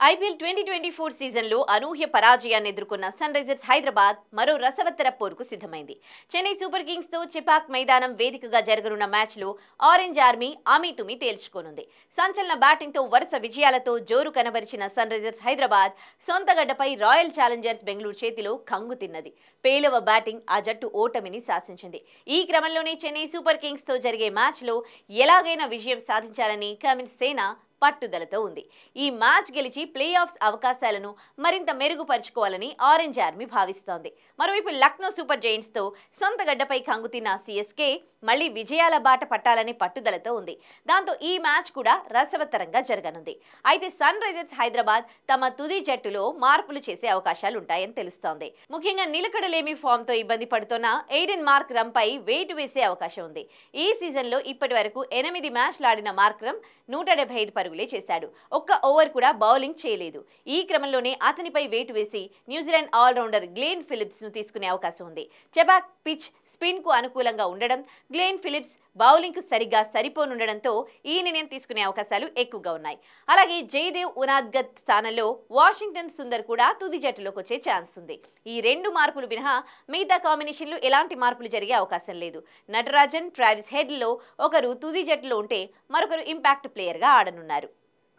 IPL 2024 సీజన్లో అనూహ్య పరాజయాన్ని ఎదుర్కొన్న sun Risers Hyderabad మరో రసవత్తర పోరుకు సిద్ధమైంది. చెన్నై సూపర్ కింగ్స్ తో చెపాక్ మైదానం వేదికగా జరగనున్న మ్యాచ్లో ఆరెంజ్ ఆర్మీ అమీతుమీ తేల్చుకోనుంది. సంచలన బ్యాటింగ్తో వరుస విజయాలతో జోరు కనబరిచిన సన్ రైజర్స్ హైదరాబాద్ సొంత గడ్డపై రాయల్ ఛాలెంజర్స్ బెంగళూరు చేతిలో కంగు తిన్నది. పేలవ బ్యాటింగ్ ఆ జట్టు ఓటమిని శాసించింది. ఈ క్రమంలోనే చెన్నై సూపర్ కింగ్స్ తో జరిగే మ్యాచ్లో ఎలాగైనా విజయం సాధించాలని కమిన్స్ సేన పట్టుదలతో ఉంది. ఈ మ్యాచ్ గెలిచి ప్లే ఆఫ్స్ అవకాశాలను మరింత మెరుగుపరుచుకోవాలని ఆరెంజ్ ఆర్మీ భావిస్తోంది. మరోవైపు లక్నో సూపర్ జైంట్స్ తో సొంత గడ్డపై కంగుతిన్న సిఎస్కే మళ్లీ విజయాల బాట పట్టాలని పట్టుదలతో ఉంది. దాంతో ఈ మ్యాచ్ కూడా రసవత్తరంగా జరగనుంది. అయితే సన్ రైజర్స్ హైదరాబాద్ తమ తుది జట్టులో మార్పులు చేసే అవకాశాలుంటాయని తెలుస్తోంది. ముఖ్యంగా నిలకడలేమి ఫామ్ తో ఇబ్బంది పడుతున్న ఎయిడెన్ మార్క్రమ్ పై వెయిట్ వేసే అవకాశం ఉంది. ఈ సీజన్లో ఇప్పటి వరకు 8 మ్యాచ్లు ఆడిన మార్క్రమ్ 175 పరుగులే చేశాడు. ఒక్క ఓవర్ కూడా బౌలింగ్ చేయలేదు. ఈ క్రమంలోనే అతనిపై వేటు వేసి న్యూజిలాండ్ ఆల్రౌండర్ గ్లెన్ ఫిలిప్స్ ను తీసుకునే అవకాశం ఉంది. చెబాక్ పిచ్ స్పిన్ కు అనుకూలంగా ఉండడం, గ్లెన్ ఫిలిప్స్ బౌలింగ్ కు సరిగ్గా సరిపోనుండడంతో ఈ నిర్ణయం తీసుకునే అవకాశాలు ఎక్కువగా ఉన్నాయి. అలాగే జయదేవ్ ఉనాద్గత్ స్థానంలో వాషింగ్టన్ సుందర్ కూడా తుది జట్టులోకి వచ్చే ఛాన్స్ ఉంది. ఈ 2 మార్పులు మినహా మిగతా కాంబినేషన్లు ఎలాంటి మార్పులు జరిగే అవకాశం లేదు. నటరాజన్, ట్రావిస్ హెడ్ లో ఒకరు తుది జట్టులో ఉంటే మరొకరు ఇంపాక్ట్ ప్లేయర్ గా ఆడనున్నారు.